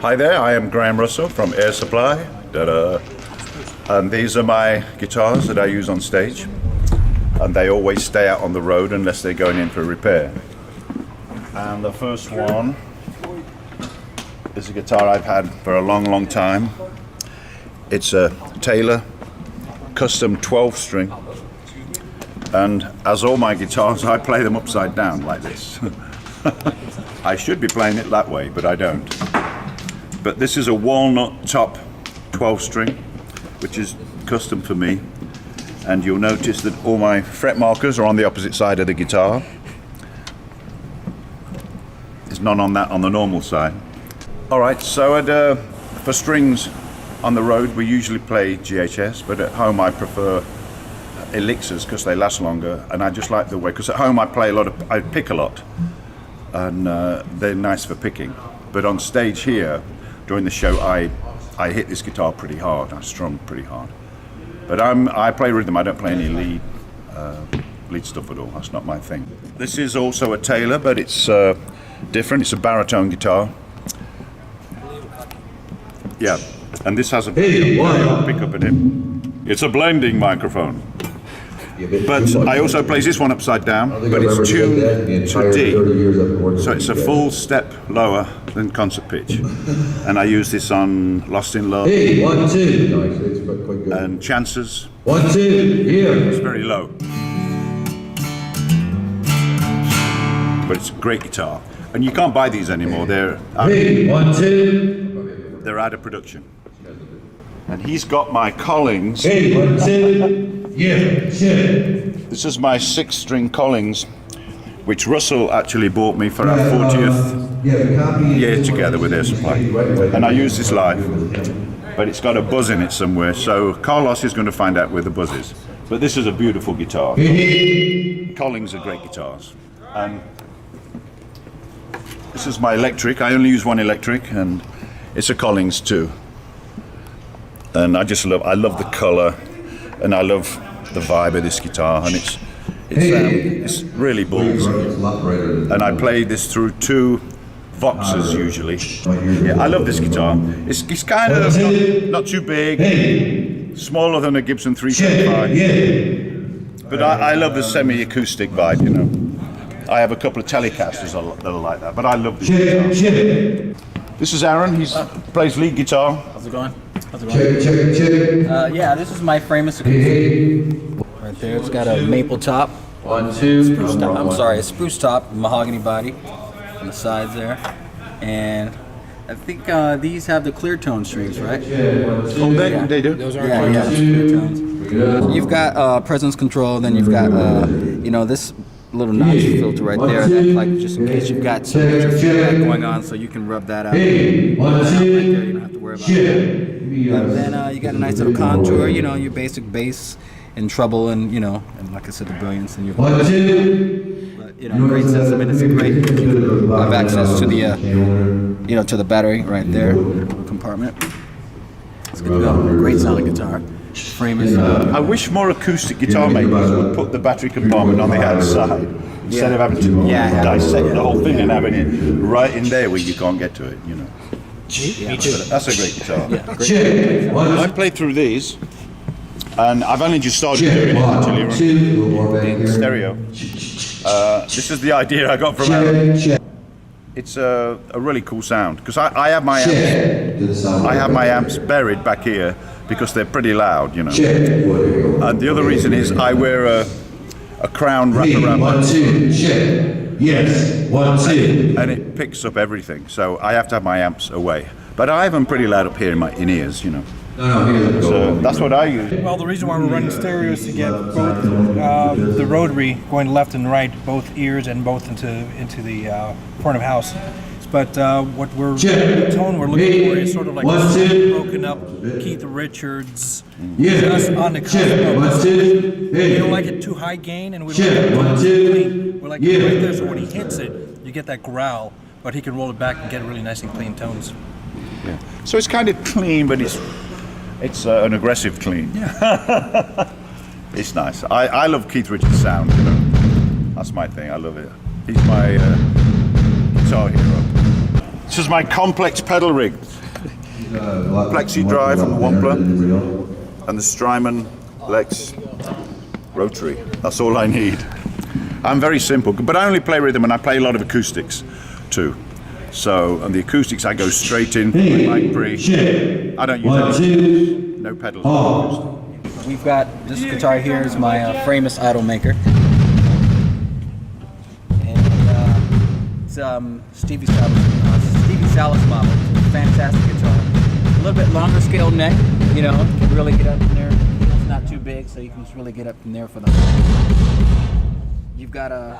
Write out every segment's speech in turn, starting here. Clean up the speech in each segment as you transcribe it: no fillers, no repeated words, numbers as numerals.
Hi there, I am Graham Russell from Air Supply. Ta-da. And these are my guitars that I use on stage. And they always stay out on the road unless they're going in for repair. And the first one is a guitar I've had for a long time. It's a Taylor custom 12 string. And as all my guitars, I play them upside down like this. I should be playing it that way, but I don't. But this is a walnut top 12 string, which is custom for me. And you'll notice that all my fret markers are on the opposite side of the guitar. There's none on that on the normal side. All right, so for strings on the road, we usually play GHS, but at home I prefer elixirs because they last longer, and I just like the way, because at home I pick a lot, and they're nice for picking. But on stage here, during the show, I hit this guitar pretty hard. I strum pretty hard. But I play rhythm. I don't play any lead stuff at all. That's not my thing. This is also a Taylor, but it's different. It's a baritone guitar. Yeah, and this has a pickup in it. It's a blending microphone. But I also play this one upside down, but it's tuned to D, so it's a full step lower than concert pitch. And I use this on Lost in Love and Chances. 1, 2, here. It's very low, but it's a great guitar. And you can't buy these anymore. They're out of production. And he's got my Collings. 1, 2. Yeah, shit. This is my 6-string Collings, which Russell actually bought me for our 40th year together with Air Supply. And I use this live, but it's got a buzz in it somewhere, so Carlos is going to find out where the buzz is. But this is a beautiful guitar. Collings are great guitars. And this is my electric. I only use one electric, and it's a Collings too. And I love the color. And I love the vibe of this guitar, and it's really ballsy. And I play this through 2 Voxes usually. Yeah, I love this guitar. It's kind of not too big, smaller than a Gibson 375. But I love the semi-acoustic vibe, you know. I have a couple of Telecasters that are like that, but I love this guitar. This is Aaron. He plays lead guitar. How's it going? Yeah, this is my Framus acoustic. Right there, it's got a maple top. 1, 2. A spruce top, mahogany body on the sides there. And I think these have the clear tone strings, right? Oh, they do? Those are clear tones. You've got presence control, then you've got, this little notch filter right there, that's like just in case you've got some feedback going on, so you can rub that out. 1, 2. You don't have to worry about that. And then you got a nice little contour, your basic bass and treble, and and like I said, the brilliance in your voice. 1, 2. But great system, and it's great. You have access to the to the battery right there compartment. It's good to go. Great sounding guitar. Frame is. I wish more acoustic guitar makers would put the battery compartment on the outside instead of having to dissect the whole thing and having it right in there where you can't get to it. Me too. That's a great guitar. Yeah, great. I play through these, and I've only just started doing it actually in stereo. This is the idea I got from Aaron. It's a really cool sound because I have my amps. I have my amps buried back here because they're pretty loud, And the other reason is I wear a crown wrapped around my neck. Yes, 1, 2. And it picks up everything, so I have to have my amps away. But I have them pretty loud up here in ears, So that's what I use. Well, the reason why we're running stereo is to get both the rotary going left and right, both ears and both into the front of house. But the tone we're looking for is sort of like a broken up Keith Richards, just on the cusp. We don't like it too high gain, and we don't like it too clean. We're like right there, so when he hits it, you get that growl, but he can roll it back and get really nice and clean tones. Yeah. So it's kind of clean, but it's an aggressive clean. Yeah. It's nice. I love Keith Richards' sound. That's my thing. I love it. He's my guitar hero. This is my complex pedal rig. Plexi drive from the Wampler and the Strymon Lex rotary. That's all I need. I'm very simple, but I only play rhythm and I play a lot of acoustics too. So, on the acoustics I go straight in, like pre. I don't use any, no pedals. We've got this guitar here is my famous idol maker. And it's Stevie Salas model. Fantastic guitar. A little bit longer scale neck, you know, can really get up in there. It's not too big, so you can just really get up in there for the. You've got a,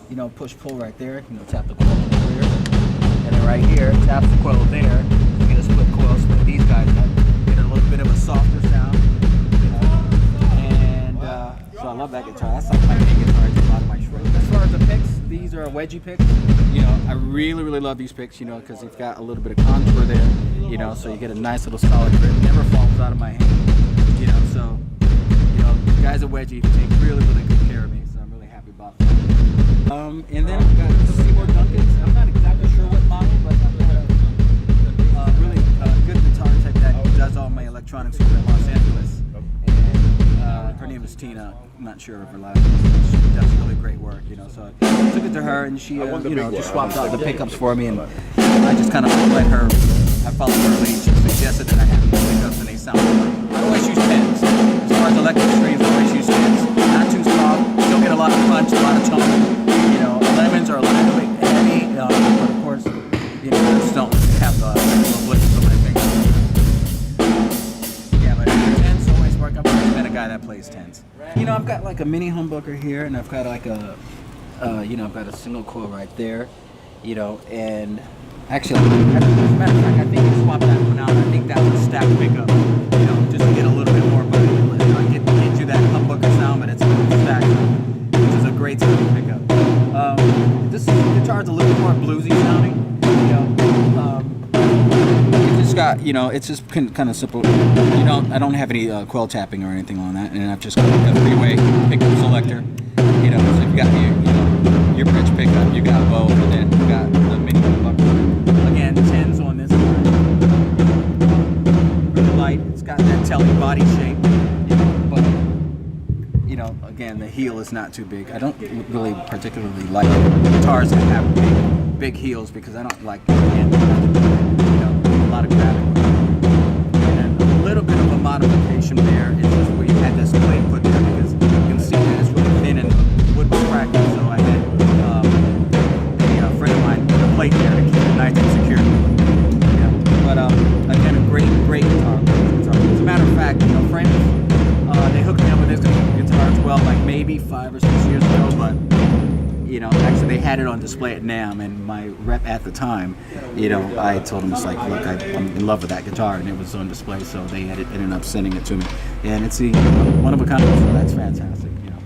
you know, push-pull right there. You know, tap the coil over here, and then right here, tap the coil there. You get a split coil, split these guys up, get a little bit of a softer sound. You know, and so I love that guitar. That's like my main guitar. I do a lot of my shreds. As far as the picks, these are wedgie picks. You know, I really love these picks. You know, because they've got a little bit of contour there. You know, so you get a nice little solid grip. Never falls out of my hand. You know, so you know, guys at Wedgie take really good care of me. And then we've got Seymour Duncan's. I'm not exactly sure what model, but I've got a really good guitar tech that does all my electronics here in Los Angeles. And her name is Tina. I'm not sure of her last name. She does really great work, you know. So I took it to her, and she, you know, just swapped out the pickups for me, and I just kind of let her. I followed her lead. She suggested that I have these pickups, and they sound great. I always use 10s. As far as electric strings, I always use 10s. Not too soft. Still get a lot of punch, a lot of tone. You know, 11s are a little bit heavy, but of course, you know, I just don't have the blitzes on my fingers. Yeah, but 10s always work. I've always been a guy that plays 10s. You know, I've got like a mini humbucker here, and I've got like a, you know, I've got a single coil right there, you know, and actually, as a matter of fact, I think you swap that one out. I think that's a stack pickup, you know, just to get a little bit more, but get you that humbucker sound, but it's a stack, which is a great sound to pick up. This guitar is a little bit more bluesy sounding, you know. It's just got, you know, it's just kind of simple. You know, I don't have any coil tapping or anything on that, and I've just got a three-way pickup selector. You know, so you've got your bridge pickup, you got both, and then you got the mini humbucker. Again, 10s on this. Really light. It's got that telly body shape, you know, but. You know, again, the heel is not too big. I don't really particularly like guitars that have big heels because I don't like, again, you know, a lot of gravity. And a little bit of a modification there is just where you had this plate put there because you can see that it's really thin and the wood was cracking. So I had a friend of mine put a plate there to keep it nice and secure. Yeah. But again, a great guitar. As a matter of fact, you know, friends. They hooked me up with this guitar as well, like maybe 5 or 6 years ago, but, you know, actually they had it on display at NAMM, and my rep at the time, you know, I told them, it's like, look, I'm in love with that guitar, and it was on display, so they ended up sending it to me. And it's one of a kind, so that's fantastic, you know.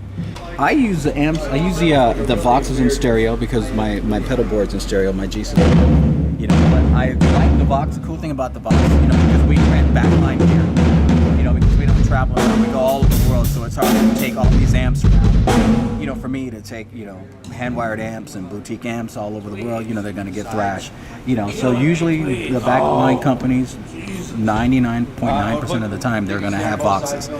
I use the amps, I use the Voxes in stereo because my pedal board's in stereo, my G system, you know, but I like the Vox. The cool thing about the Vox, you know, because we rent backline here, you know, because we don't travel around, we go all over the world, so it's hard to take all these amps around. You know, for me to take, you know, hand-wired amps and boutique amps all over the world, you know, they're going to get thrashed. You know, so usually the backline companies, 99.9% of the time, they're going to have Voxes.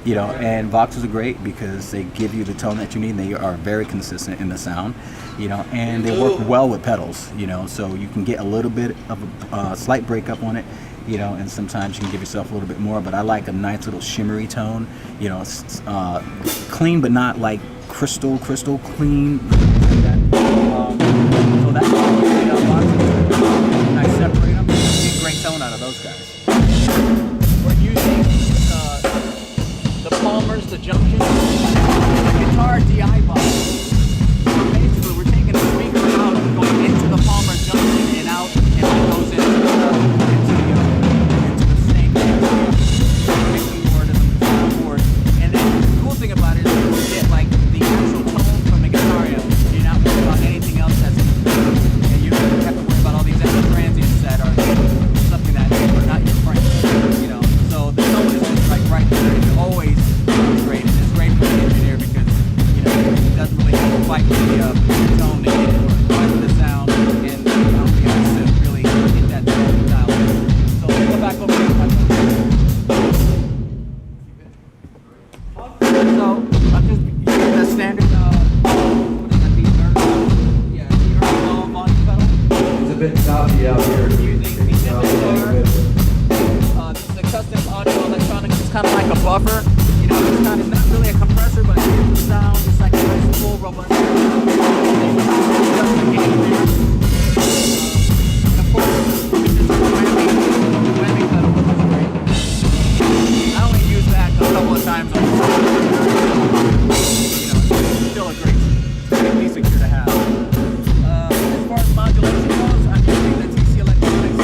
You know, and Voxes are great because they give you the tone that you need, and they are very consistent in the sound, you know, and they work well with pedals, you know, so you can get a little bit of a slight breakup on it, you know, and sometimes you can give yourself a little bit more, but I like a nice little shimmery tone, you know, clean but not like crystal clean. So that's why when I separate them, you get great tone out of those guys. We're using the Palmers, the Junction, the guitar DI box. So basically, we're taking the speaker out and going into the Palmer Junction and out, and it goes into the snake, mixing board and the board. And then the cool thing about it is you get like the actual tone from the guitar. You're not worried about anything else that's in the field, and you don't have to worry about all these extra transients that are something that are not your friends. You know, so the tone is just like right there. It's always great. And it's great for woofer. You know, it's kind of not really a compressor, but it gives the sound. It's like a nice full robust. Of course, this is a whammy pedal, which is great. I only use that a couple of times on the side. You know, it's still a great piece of gear to have. As far as modulation goes, I'm using the TC Electronics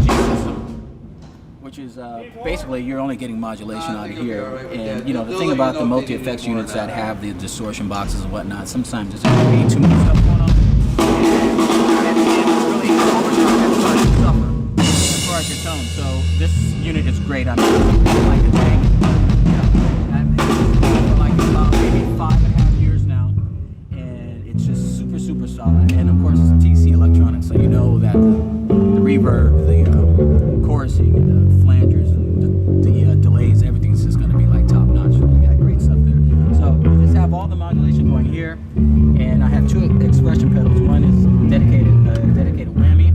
G system, which is basically you're only getting modulation out of here. And you know, the thing about the multi-effects units that have the distortion boxes and whatnot, sometimes there's going to be too much stuff going on. And it really starts to suffer as far as your tone. So this unit is great. I mean, like the thing. I've had it for like about maybe 5.5 years now, and it's just super solid. And of course, it's TC Electronics, so you know that the reverb, the chorusing, the flangers, and the delays, everything's just going to be like top notch. You got great stuff there. So you just have all the modulation going here, and I have two expression pedals. One is dedicated whammy.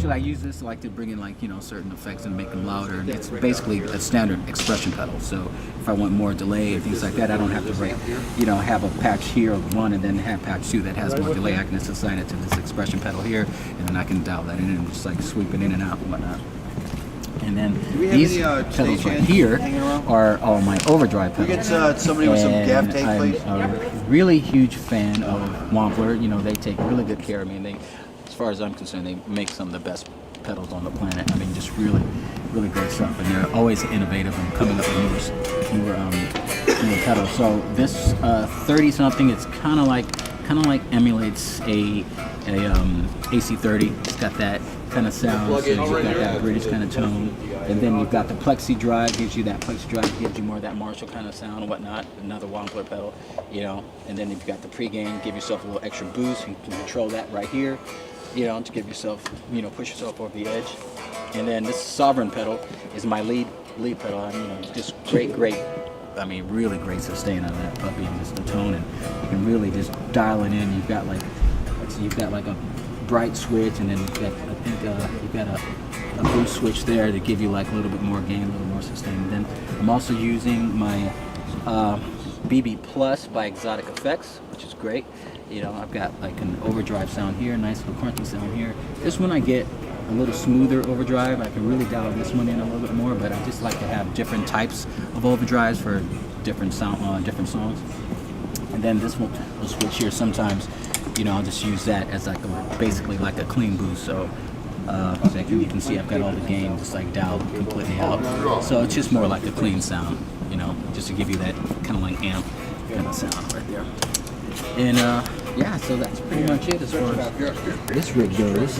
I use this like to bring in like, you know, certain effects and make them louder. And it's basically a standard expression pedal. So if I want more delay and things like that, I don't have to have a patch here of one and then have patch two that has more delay. I can just assign it to this expression pedal here, and then I can dial that in and just like sweep it in and out and whatnot. And then these pedals right here are all my overdrive pedals. Somebody with some gaff tape, please. I'm a really huge fan of Wampler. You know, they take really good care of me, and they, as far as I'm concerned, they make some of the best pedals on the planet. I mean, just really great stuff, and they're always innovative and coming up with newer pedals. So this 30 something, it's kind of like emulates a AC30. It's got that kind of sound, so you've got that British kind of tone, and then you've got the Plexi Drive, gives you more of that Marshall kind of sound and whatnot. Another Wampler pedal, you know, and then you've got the pre-gain, give yourself a little extra boost. You can control that right here, you know, to give yourself, you know, push yourself over the edge. And then this Sovereign pedal is my lead pedal. I mean, just great. I mean, really great sustain on that puppy, and just the tone, and you can really just dial it in. You've got like a bright switch, and then you've got a boost switch there to give you like a little bit more gain, a little more sustain. And then I'm also using my BB Plus by Exotic Effects, which is great. You know, I've got like an overdrive sound here, nice little crunchy sound here. This one I get a little smoother overdrive. I can really dial this one in a little bit more, but I just like to have different types of overdrives for different different songs. And then this one will switch here sometimes. You know, I'll just use that as like basically like a clean boost. So, you can see I've got all the gain just like dialed completely out. So it's just more like a clean sound, you know, just to give you that kind of like amp kind of sound right there. And yeah, so that's pretty much it as far as this rig goes.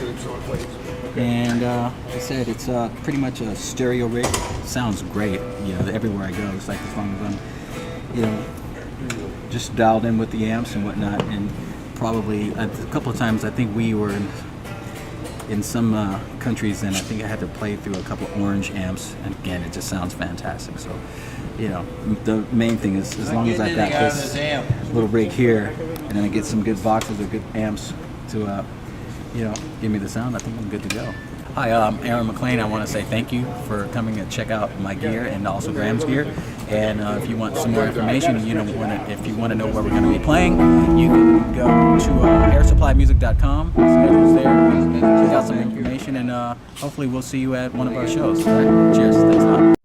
And like I said, it's pretty much a stereo rig. Sounds great, you know, everywhere I go. It's like as long as I'm, you know, just dialed in with the amps and whatnot. And probably a couple of times I think we were in some countries, and I think I had to play through a couple orange amps, and again, it just sounds fantastic. So, you know, the main thing is as long as I've got this little rig here, and then I get some good boxes or good amps to, you know, give me the sound, I think I'm good to go. Hi, I'm Aaron Mclain. I want to say thank you for coming and check out my gear and also Graham's gear. And if you want some more information, you know, if you want to know where we're going to be playing, you can go to airsupplymusic.com. Schedule's there. Check out some information, and hopefully we'll see you at one of our shows. All right? Cheers. Thanks a lot.